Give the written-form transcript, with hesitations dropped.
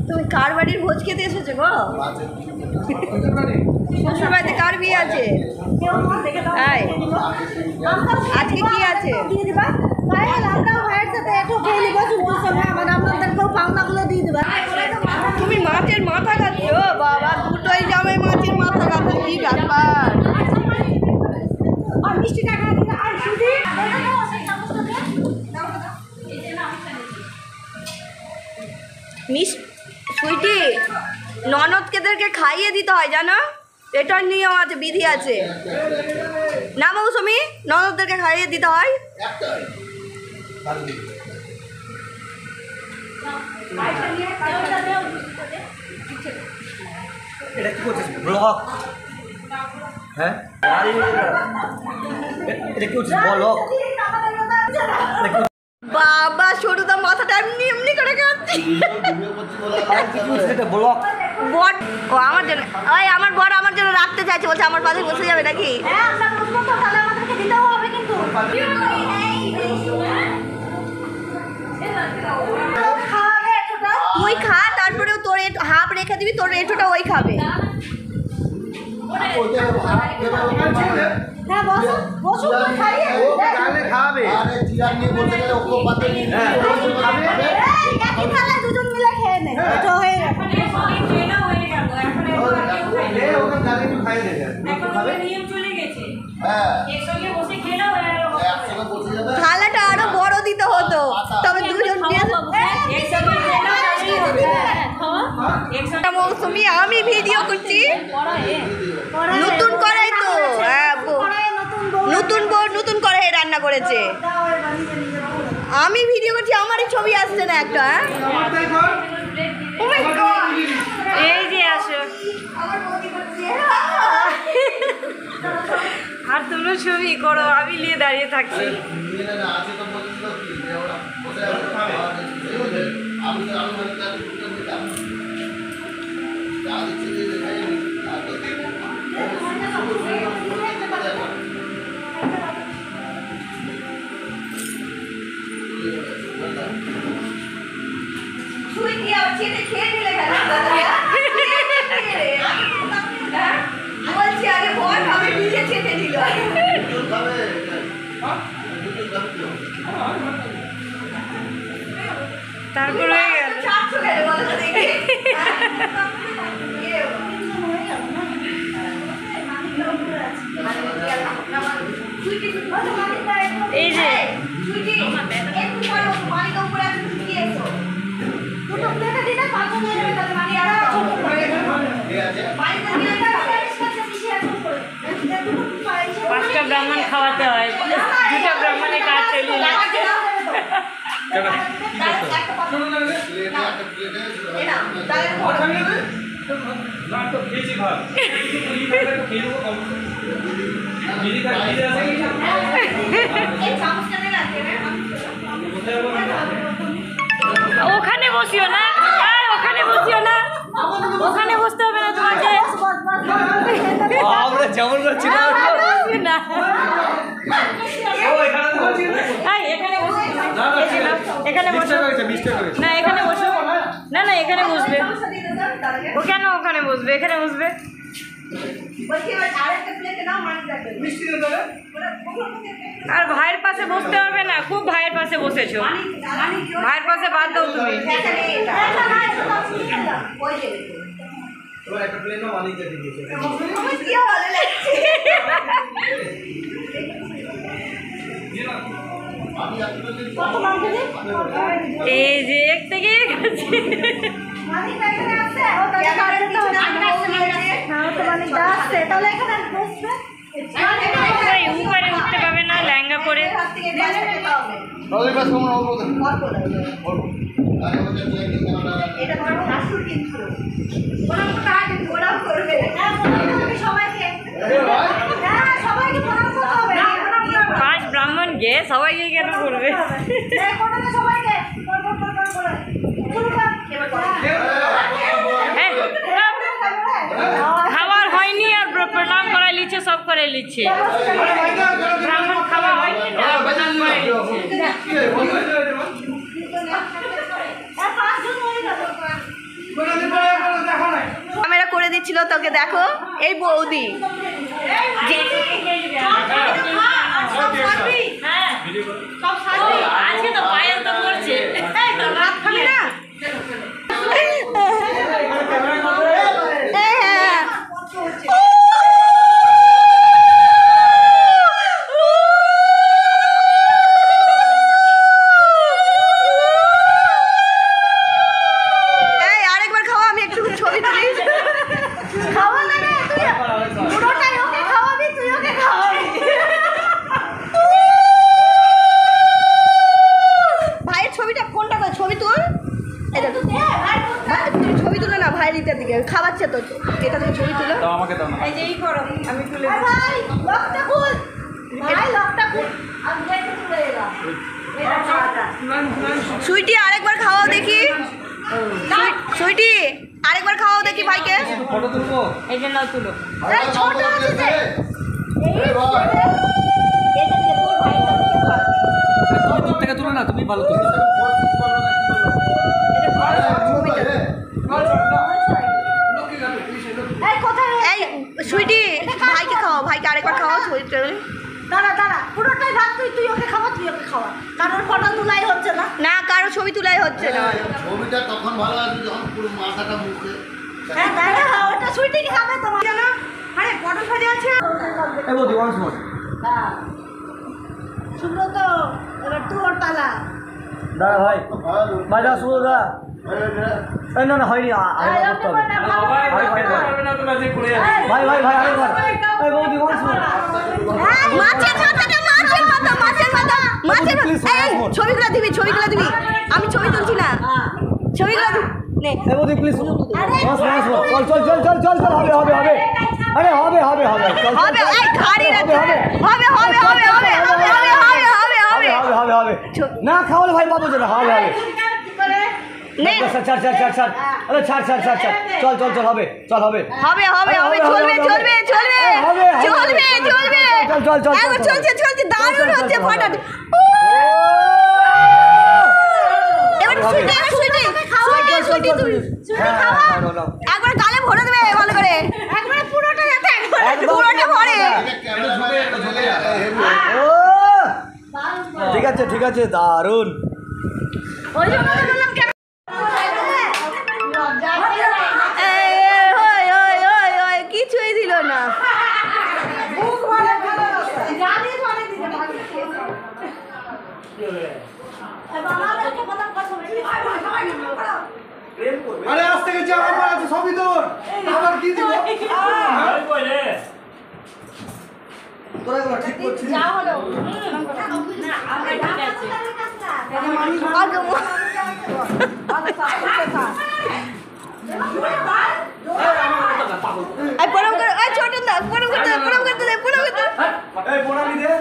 তুমি কার বাড়ির ভোজ খেতে এসেছো গো? শ্বশুর বাড়িতে কার বিয়ে আছে? আজকে কি আছে? তুমি মাছের মাথা খাচ্ছ? বাবা, দুটোই জামাই মাছের মাথা খাচ্ছ, কি ব্যাপার? মিস সুইটি, ননদকেদেরকে খাইয়ে দিতে হয় জানো, এটার নিয়ম আছে, বিধি আছে না মৌসুমি? ননদদেরকে খাইয়ে দিতে হয়। এটা কি করছিস ব্লক? হ্যাঁ এটা কি করছিস ব্লক? বাবা সরুদা মাথাটা এমনি এমনি করে কাটছি। ব্লক বট ও আমার জন্য, ওই আমার বড় আমার জন্য রাখতে চাইছে, বলছে আমার পাশে বসে যাবে নাকি? তুই খা, তারপরেও তোর হাফ রেখে দিবি, তোর এঁঠোটা ওই খাবে। থালাটা আরো বড় দিতে হতো, তবে দুজন মৌসুমি আমি ভিডিও করছি নতুন কড়াই তো, নতুন কড়াই রান্না করেছে, আমি ভিডিও করছি, আমারই ছবি আসছে না একটা। এই যে আসো, আর তোমরা ছবি করো, আমি নিয়ে দাঁড়িয়ে থাকছি। বলছি আগে বল, আমি নিজে চেটে নিল। তারপর হয়ে গেল। এই যে পাঁচটা ব্রাহ্মণ খাওয়াতে হয়, দুটো ব্রাহ্মণের কাজ চলে যাচ্ছে। ওখানে বসিও না, ওখানে বসিও না, ওখানে বসতে হবে না তোমাকে। আমরা যেমন করছি না এখানে বসো না, এখানে বসো না, না এখানে বসবে। ও কেন ওখানে বসবে? এখানে বসবে। আর ভাইয়ের পাশে বসতে হবে না, খুব ভাইয়ের পাশে বসেছো, ভাইয়ের পাশে বাদ দাও তুমি। এই যে এক থেকে গেছে। উপরে উঠতে পাবে না ল্যাঙ্গা পরে। পাঁচ ব্রাহ্মণ গে সবাইকে কেন করবে? খাবার হয়নি আর প্রণাম করাই লিচ্ছে, সব করে লিচ্ছে। ব্রাহ্মণ খাওয়া হয়নি আর প্রণাম করে ক্যামেরা করে দিচ্ছিল তোকে, দেখো এই বৌদি আজকে তো পায়েল তো করছে না। আরেকবার খাওয়া, আমি একটু ছবি তুলি। খাওয়া না রে, তুই পুরোটাই ওকে খাওয়াবি, তুই ওকে খাওয়াবি। ভাইয়ের ছবিটা কোনটা করে ছবি তুল, এটা তুই ছবি তুলে না ভাইয়ের ইটার দিকে খাওয়াচ্ছে তো, এটা থেকে ছবি তুলো। আমাকে দাও না। এই যে এই করো, আমি তুলে ভাই লকটা খুল, ভাই লকটা খুল, আমি একটু তুলে এলাম। সুইটি আরেকবার খাওয়াও দেখি, সুইটি আরেকবার খাওয়াও দেখি ভাইকে। ফটো তুলবো। এই জন্য তুলো। এই ছোট আছে যে এটা থেকে তোর ভাইটা থেকে খা। তুমি দূর থেকে তুলো না, তুমি ভালো তুলো। এটা ঘর ছবিটা। এই কোথায়? এই সুইটি ভাইকে খাওয়াও, ভাইকে আরেকবার খাওয়াও ছবিটা। দাঁড়া দাঁড়া, পুরোটাই ভাত তুই ওকে খাওয়া, তুই ওকে খাওয়া। কারোর ফটো তুলাই হচ্ছে না, না কারো ছবি তুলাই হচ্ছে না। ছবিটা তখন ভালো আসবে যখন পুরো মাথাটা মুখে। হ্যাঁ দাঁড়া, ওটা সুইটি কি খাবে তোমার জানা? আরে পটল ভাজা আছে। এই বৌদি ওয়ান্স মোর। হ্যাঁ শুনলো তো, এবার তোর পালা। দাঁড়া ভাই, বাজা শুরু দা। এই না না হয়নি, আরেকবার করতে হবে। ভাই ভাই ভাই আরেকবার। এই বৌদি ওয়ান্স মোর। মাছের মাথাটা, মাছের মাথা, মাছের মাথা, মাছের মাথা। এই ছবিগুলো দিবি, ছবিগুলো দিবি। আমি ছবি তুলছি না, ছবিগুলো দিবি। নে এই বৌদি প্লিজ ওয়ান্স মোর। চল চল চল চল চল, হবে হবে হবে। আরে হবে হবে হবে। চল হবে, এই ঘাড়ি রাখতে হবে, হবে হবে হবে হবে হবে হবে হবে হবে হবে হবে হবে। না খাওয়ালে ভাই পাবো না, হবে হবে। নে ছাড় ছাড় ছাড় ছাড় ছাড়, আরে ছাড় ছাড় ছাড় ছাড়, চল চল চল, হবে চল, হবে হবে হবে হবে, চলবে চলবে চলবে চলবে চলবে। চল চল চল এখন চলছে চলছে, দারুণ হচ্ছে ফাটাট। এবার সুইটি, এবার সুইটি সুইটি সুইটি তুই সুইটি খাওয়া, একবার গালে ভরে দেবে ভালো করে, একবার পুরোটা যাতে পুরোটা ভরে। ও ঠিক আছে ঠিক আছে, দারুণ। ওই জন্য তো বললাম কেন কিছুই দিল না। আরে আজ থেকে যা আমার আছে সবই তোর, আবার কি দিব? তোরা এগুলো ঠিক করছিস? যা হলো প্রণাম করে, ছোট দা প্রণাম করতে, প্রণাম করতে, প্রণাম করতে। এই প্রণামী দে।